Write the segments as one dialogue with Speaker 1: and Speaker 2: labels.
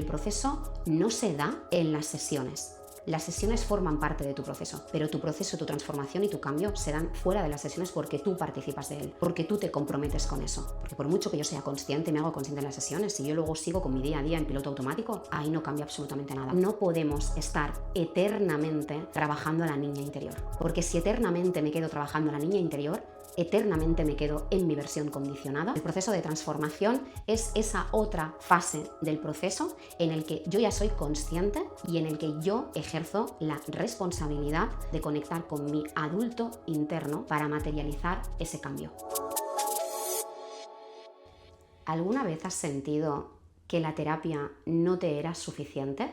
Speaker 1: El proceso no se da en las sesiones. Las sesiones forman parte de tu proceso, pero tu proceso, tu transformación y tu cambio se dan fuera de las sesiones porque tú participas de él, porque tú te comprometes con eso. Porque por mucho que yo sea consciente, me hago consciente en las sesiones, si yo luego sigo con mi día a día en piloto automático, ahí no cambia absolutamente nada. No podemos estar eternamente trabajando a la niña interior, porque si eternamente me quedo trabajando a la niña interior, eternamente me quedo en mi versión condicionada. El proceso de transformación es esa otra fase del proceso en el que yo ya soy consciente y en el que yo ejerzo la responsabilidad de conectar con mi adulto interno para materializar ese cambio. ¿Alguna vez has sentido que la terapia no te era suficiente?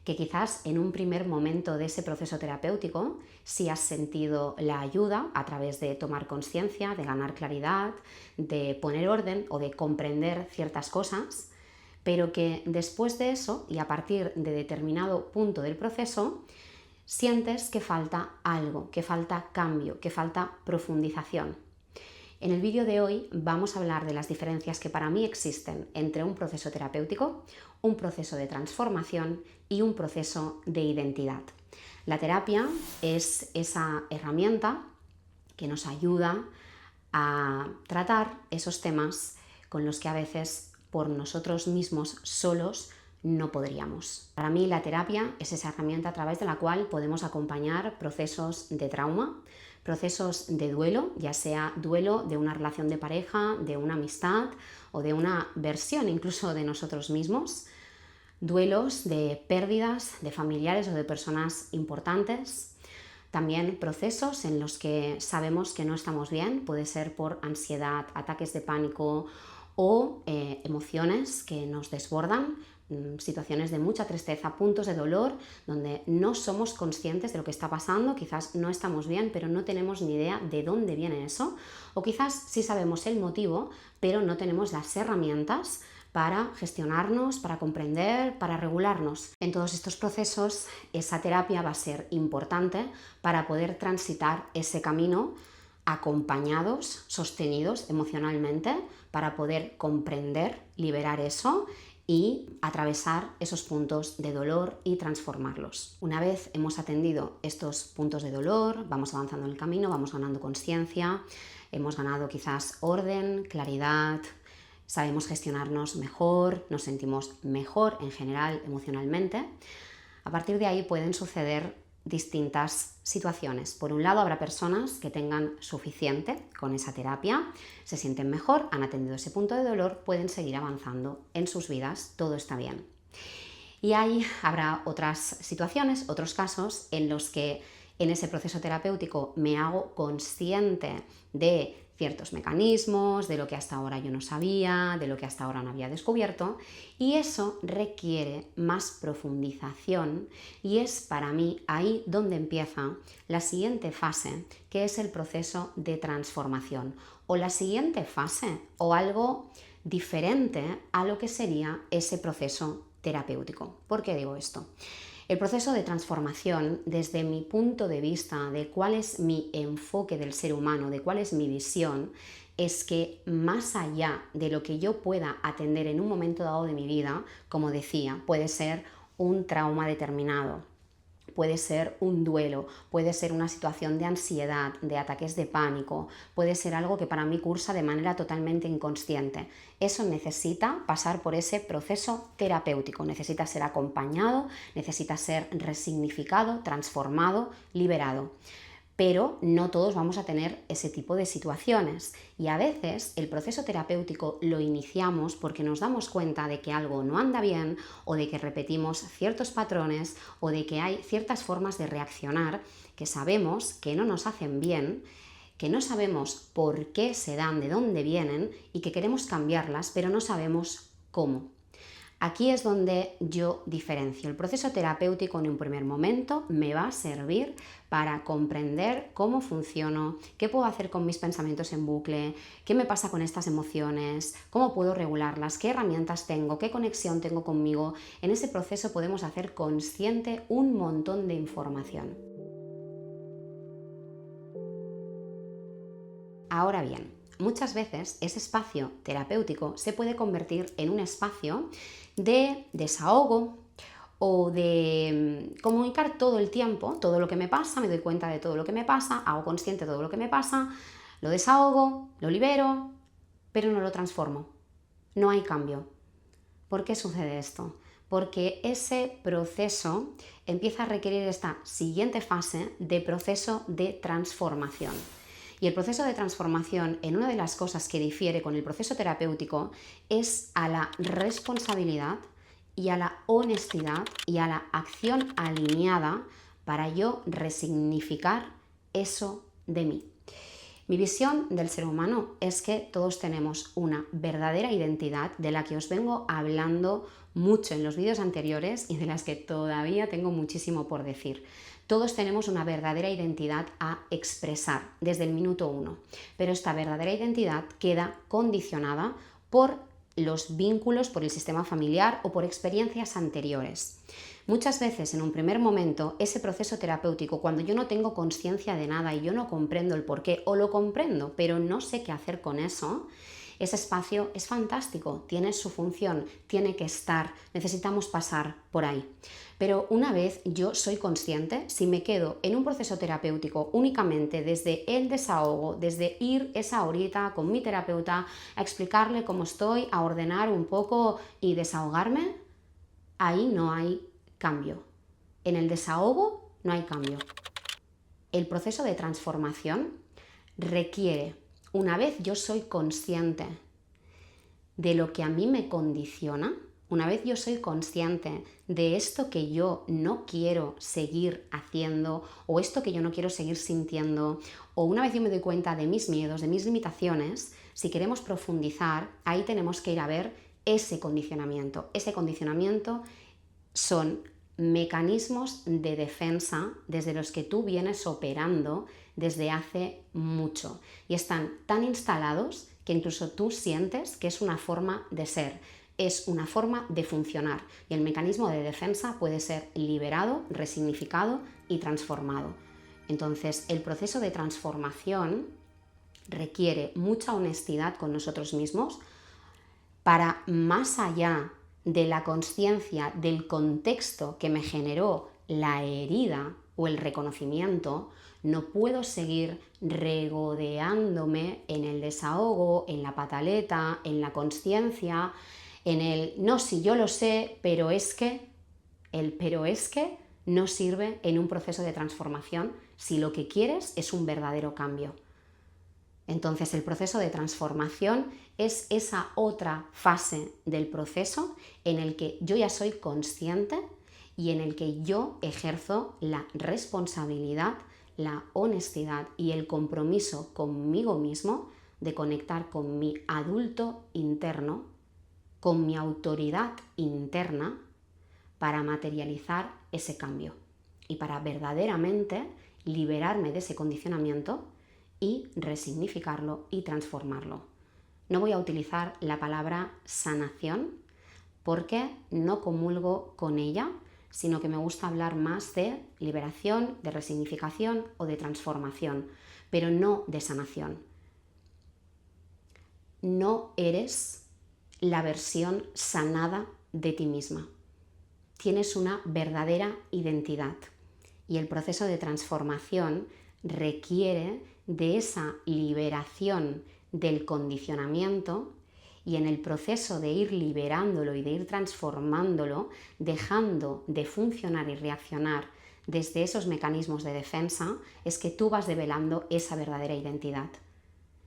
Speaker 1: Que quizás en un primer momento de ese proceso terapéutico sí has sentido la ayuda a través de tomar conciencia, de ganar claridad, de poner orden o de comprender ciertas cosas, pero que después de eso y a partir de determinado punto del proceso sientes que falta algo, que falta cambio, que falta profundización. En el vídeo de hoy vamos a hablar de las diferencias que para mí existen entre un proceso terapéutico, un proceso de transformación y un proceso de identidad. La terapia es esa herramienta que nos ayuda a tratar esos temas con los que a veces por nosotros mismos solos no podríamos. Para mí la terapia es esa herramienta a través de la cual podemos acompañar procesos de trauma, procesos de duelo, ya sea duelo de una relación de pareja, de una amistad o de una versión incluso de nosotros mismos, duelos de pérdidas de familiares o de personas importantes, también procesos en los que sabemos que no estamos bien, puede ser por ansiedad, ataques de pánico o emociones que nos desbordan, situaciones de mucha tristeza, puntos de dolor donde no somos conscientes de lo que está pasando, quizás no estamos bien, pero no tenemos ni idea de dónde viene eso, o quizás sí sabemos el motivo, pero no tenemos las herramientas para gestionarnos, para comprender, para regularnos. En todos estos procesos, esa terapia va a ser importante para poder transitar ese camino acompañados, sostenidos emocionalmente, para poder comprender, liberar eso y atravesar esos puntos de dolor y transformarlos. Una vez hemos atendido estos puntos de dolor, vamos avanzando en el camino, vamos ganando conciencia, hemos ganado quizás orden, claridad, sabemos gestionarnos mejor, nos sentimos mejor en general emocionalmente. A partir de ahí pueden suceder distintas situaciones. Por un lado, habrá personas que tengan suficiente con esa terapia, se sienten mejor, han atendido ese punto de dolor, pueden seguir avanzando en sus vidas, todo está bien. Y ahí habrá otras situaciones, otros casos en los que en ese proceso terapéutico me hago consciente de ciertos mecanismos, de lo que hasta ahora yo no sabía, de lo que hasta ahora no había descubierto, y eso requiere más profundización y es para mí ahí donde empieza la siguiente fase, que es el proceso de transformación, o la siguiente fase, o algo diferente a lo que sería ese proceso terapéutico. ¿Por qué digo esto? El proceso de transformación, desde mi punto de vista de cuál es mi enfoque del ser humano, de cuál es mi visión, es que más allá de lo que yo pueda atender en un momento dado de mi vida, como decía, puede ser un trauma determinado, puede ser un duelo, puede ser una situación de ansiedad, de ataques de pánico, puede ser algo que para mí cursa de manera totalmente inconsciente. Eso necesita pasar por ese proceso terapéutico, necesita ser acompañado, necesita ser resignificado, transformado, liberado. Pero no todos vamos a tener ese tipo de situaciones y a veces el proceso terapéutico lo iniciamos porque nos damos cuenta de que algo no anda bien o de que repetimos ciertos patrones o de que hay ciertas formas de reaccionar que sabemos que no nos hacen bien, que no sabemos por qué se dan, de dónde vienen y que queremos cambiarlas, pero no sabemos cómo. Aquí es donde yo diferencio. El proceso terapéutico en un primer momento me va a servir para comprender cómo funciono, qué puedo hacer con mis pensamientos en bucle, qué me pasa con estas emociones, cómo puedo regularlas, qué herramientas tengo, qué conexión tengo conmigo. En ese proceso podemos hacer consciente un montón de información. Ahora bien, muchas veces ese espacio terapéutico se puede convertir en un espacio de desahogo o de comunicar todo el tiempo, todo lo que me pasa, me doy cuenta de todo lo que me pasa, hago consciente de todo lo que me pasa, lo desahogo, lo libero, pero no lo transformo. No hay cambio. ¿Por qué sucede esto? Porque ese proceso empieza a requerir esta siguiente fase de proceso de transformación. Y el proceso de transformación, en una de las cosas que difiere con el proceso terapéutico, es a la responsabilidad y a la honestidad y a la acción alineada para yo resignificar eso de mí. Mi visión del ser humano es que todos tenemos una verdadera identidad de la que os vengo hablando mucho en los vídeos anteriores y de las que todavía tengo muchísimo por decir. Todos tenemos una verdadera identidad a expresar desde el minuto 1, pero esta verdadera identidad queda condicionada por los vínculos, por el sistema familiar o por experiencias anteriores. Muchas veces en un primer momento ese proceso terapéutico, cuando yo no tengo conciencia de nada y yo no comprendo el porqué, o lo comprendo pero no sé qué hacer con eso, ese espacio es fantástico, tiene su función, tiene que estar, necesitamos pasar por ahí. Pero una vez yo soy consciente, si me quedo en un proceso terapéutico únicamente desde el desahogo, desde ir esa horita con mi terapeuta a explicarle cómo estoy, a ordenar un poco y desahogarme, ahí no hay cambio. En el desahogo no hay cambio. El proceso de transformación requiere, una vez yo soy consciente de lo que a mí me condiciona, una vez yo soy consciente de esto que yo no quiero seguir haciendo o esto que yo no quiero seguir sintiendo, o una vez yo me doy cuenta de mis miedos, de mis limitaciones, si queremos profundizar, ahí tenemos que ir a ver ese condicionamiento. Ese condicionamiento son mecanismos de defensa desde los que tú vienes operando desde hace mucho y están tan instalados que incluso tú sientes que es una forma de ser, es una forma de funcionar y el mecanismo de defensa puede ser liberado, resignificado y transformado. Entonces, el proceso de transformación requiere mucha honestidad con nosotros mismos para, más allá de la consciencia del contexto que me generó la herida o el reconocimiento, no puedo seguir regodeándome en el desahogo, en la pataleta, en la consciencia, en el no, si yo lo sé, pero es que, el pero es que no sirve en un proceso de transformación si lo que quieres es un verdadero cambio. Entonces, el proceso de transformación es esa otra fase del proceso en el que yo ya soy consciente y en el que yo ejerzo la responsabilidad, la honestidad y el compromiso conmigo mismo de conectar con mi adulto interno, con mi autoridad interna para materializar ese cambio y para verdaderamente liberarme de ese condicionamiento y resignificarlo y transformarlo. No voy a utilizar la palabra sanación porque no comulgo con ella, sino que me gusta hablar más de liberación, de resignificación o de transformación, pero no de sanación. No eres la versión sanada de ti misma. Tienes una verdadera identidad y el proceso de transformación requiere de esa liberación del condicionamiento y en el proceso de ir liberándolo y de ir transformándolo, dejando de funcionar y reaccionar desde esos mecanismos de defensa, es que tú vas develando esa verdadera identidad.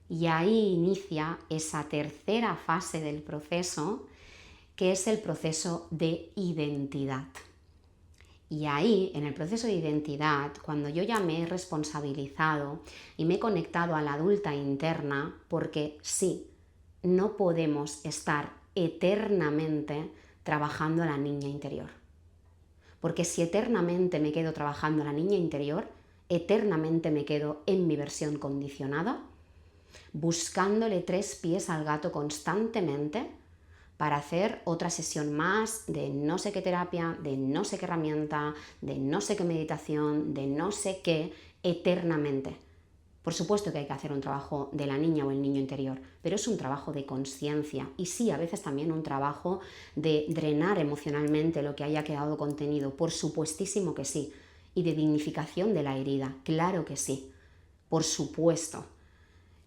Speaker 1: Y ahí inicia esa tercera fase del proceso, que es el proceso de identidad. Y ahí, en el proceso de identidad, cuando yo ya me he responsabilizado y me he conectado a la adulta interna, porque sí, no podemos estar eternamente trabajando a la niña interior. Porque si eternamente me quedo trabajando a la niña interior, eternamente me quedo en mi versión condicionada, buscándole 3 pies al gato constantemente, para hacer otra sesión más de no sé qué terapia, de no sé qué herramienta, de no sé qué meditación, de no sé qué, eternamente. Por supuesto que hay que hacer un trabajo de la niña o el niño interior, pero es un trabajo de conciencia y sí, a veces también un trabajo de drenar emocionalmente lo que haya quedado contenido, por supuestísimo que sí, y de dignificación de la herida, claro que sí, por supuesto.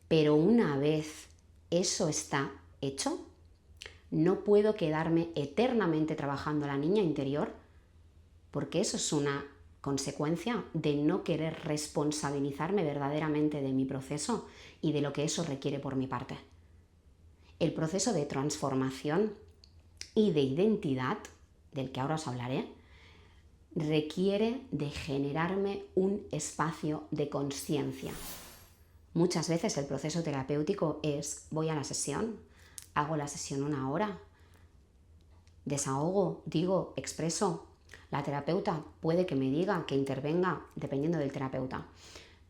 Speaker 1: Pero una vez eso está hecho, no puedo quedarme eternamente trabajando a la niña interior, porque eso es una consecuencia de no querer responsabilizarme verdaderamente de mi proceso y de lo que eso requiere por mi parte. El proceso de transformación y de identidad, del que ahora os hablaré, requiere de generarme un espacio de conciencia. Muchas veces el proceso terapéutico es: voy a la sesión, hago la sesión 1 hora, desahogo, digo, expreso. La terapeuta puede que me diga, que intervenga, dependiendo del terapeuta.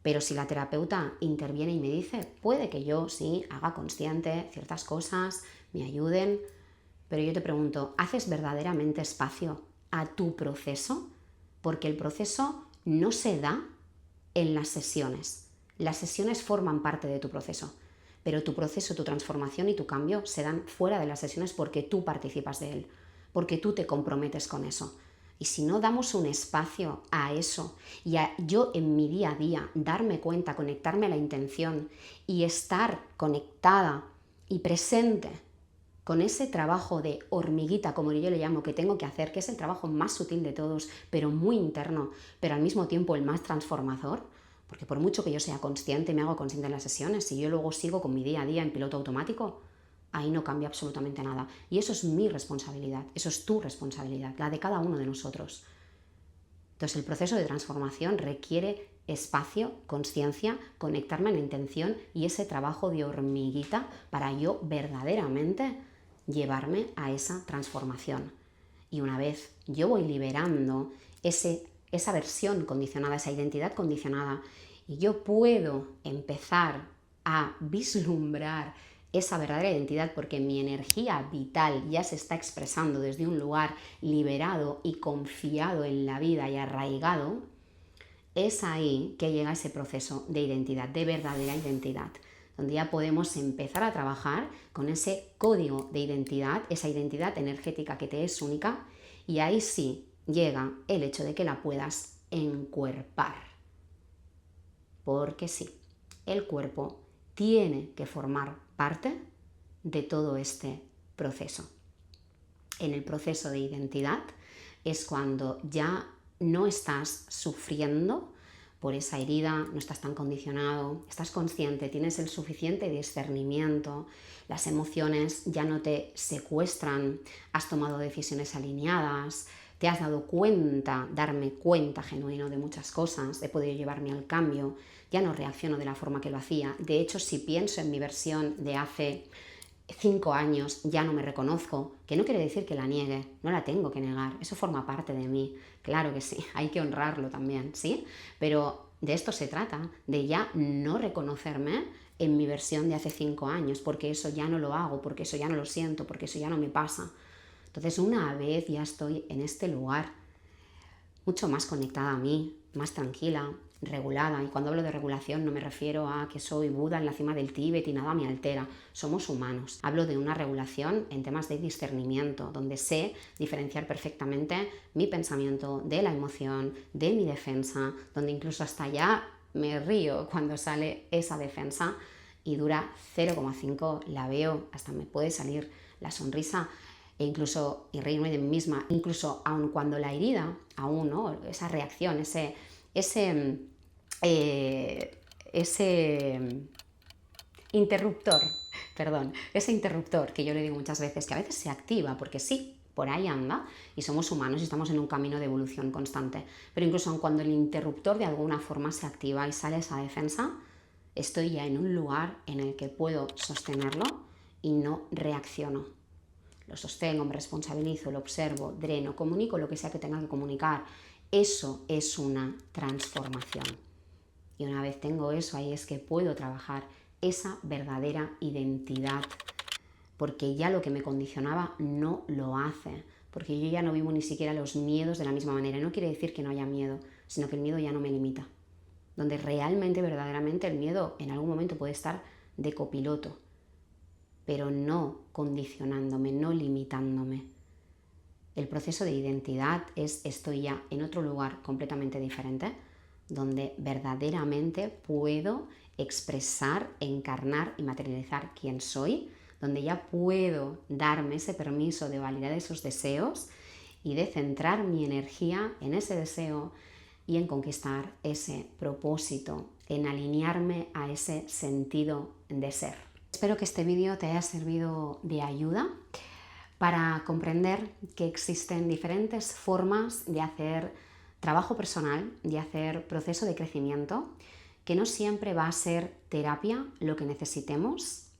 Speaker 1: Pero si la terapeuta interviene y me dice, puede que yo sí haga consciente ciertas cosas, me ayuden. Pero yo te pregunto, ¿haces verdaderamente espacio a tu proceso? Porque el proceso no se da en las sesiones. Las sesiones forman parte de tu proceso, pero tu proceso, tu transformación y tu cambio se dan fuera de las sesiones porque tú participas de él, porque tú te comprometes con eso. Y si no damos un espacio a eso y a yo en mi día a día darme cuenta, conectarme a la intención y estar conectada y presente con ese trabajo de hormiguita, como yo le llamo, que tengo que hacer, que es el trabajo más sutil de todos, pero muy interno, pero al mismo tiempo el más transformador, porque por mucho que yo sea consciente, me hago consciente en las sesiones, si yo luego sigo con mi día a día en piloto automático, ahí no cambia absolutamente nada. Y eso es mi responsabilidad, eso es tu responsabilidad, la de cada uno de nosotros. Entonces el proceso de transformación requiere espacio, conciencia, conectarme en la intención y ese trabajo de hormiguita para yo verdaderamente llevarme a esa transformación. Y una vez yo voy liberando esa versión condicionada, esa identidad condicionada, y yo puedo empezar a vislumbrar esa verdadera identidad porque mi energía vital ya se está expresando desde un lugar liberado y confiado en la vida y arraigado, es ahí que llega ese proceso de identidad, de verdadera identidad, donde ya podemos empezar a trabajar con ese código de identidad, esa identidad energética que te es única, y ahí sí llega el hecho de que la puedas encuerpar. Porque sí, el cuerpo tiene que formar parte de todo este proceso. En el proceso de identidad es cuando ya no estás sufriendo por esa herida, no estás tan condicionado, estás consciente, tienes el suficiente discernimiento, las emociones ya no te secuestran, has tomado decisiones alineadas, te has dado cuenta, darme cuenta genuino de muchas cosas, he podido llevarme al cambio, ya no reacciono de la forma que lo hacía. De hecho, si pienso en mi versión de hace 5 años, ya no me reconozco, que no quiere decir que la niegue, no la tengo que negar, eso forma parte de mí, claro que sí, hay que honrarlo también, ¿sí? Pero de esto se trata, de ya no reconocerme en mi versión de hace 5 años, porque eso ya no lo hago, porque eso ya no lo siento, porque eso ya no me pasa. Entonces, una vez ya estoy en este lugar, mucho más conectada a mí, más tranquila, regulada. Y cuando hablo de regulación no me refiero a que soy Buda en la cima del Tíbet y nada me altera. Somos humanos. Hablo de una regulación en temas de discernimiento, donde sé diferenciar perfectamente mi pensamiento de la emoción, de mi defensa, donde incluso hasta ya me río cuando sale esa defensa y dura 0,5, la veo, hasta me puede salir la sonrisa e incluso y reírme de mí misma, incluso aun cuando la herida, aún, ¿no? Esa reacción, ese interruptor, perdón, ese interruptor que yo le digo muchas veces, que a veces se activa, porque sí, por ahí anda, y somos humanos y estamos en un camino de evolución constante, pero incluso aun cuando el interruptor de alguna forma se activa y sale esa defensa, estoy ya en un lugar en el que puedo sostenerlo y no reacciono. Lo sostengo, me responsabilizo, lo observo, dreno, comunico lo que sea que tenga que comunicar. Eso es una transformación. Y una vez tengo eso, ahí es que puedo trabajar esa verdadera identidad. Porque ya lo que me condicionaba no lo hace. Porque yo ya no vivo ni siquiera los miedos de la misma manera. No quiere decir que no haya miedo, sino que el miedo ya no me limita. donde realmente, verdaderamente el miedo en algún momento puede estar de copiloto, pero no condicionándome, no limitándome. El proceso de identidad es estoy ya en otro lugar completamente diferente, donde verdaderamente puedo expresar, encarnar y materializar quién soy, donde ya puedo darme ese permiso de validar esos deseos y de centrar mi energía en ese deseo y en conquistar ese propósito, en alinearme a ese sentido de ser. Espero que este vídeo te haya servido de ayuda para comprender que existen diferentes formas de hacer trabajo personal, de hacer proceso de crecimiento, que no siempre va a ser terapia lo que necesitemos.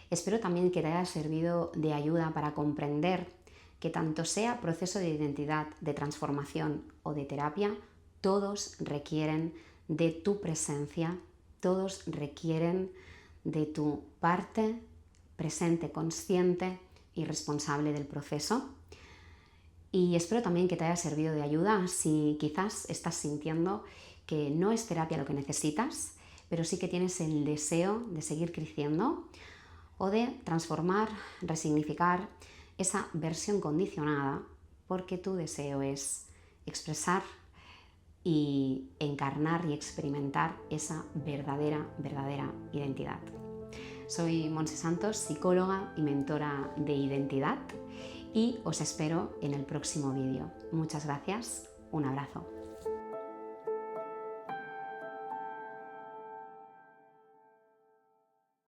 Speaker 1: Espero también que te haya servido de ayuda para comprender que tanto sea proceso de identidad, de transformación o de terapia, todos requieren de tu presencia, todos requieren de tu parte presente, consciente y responsable del proceso. Y espero también que te haya servido de ayuda si quizás estás sintiendo que no es terapia lo que necesitas, pero sí que tienes el deseo de seguir creciendo o de transformar, resignificar esa versión condicionada, porque tu deseo es expresar y encarnar y experimentar esa verdadera identidad. Soy Montse Santos, psicóloga y mentora de identidad, y os espero en el próximo vídeo. Muchas gracias, un abrazo.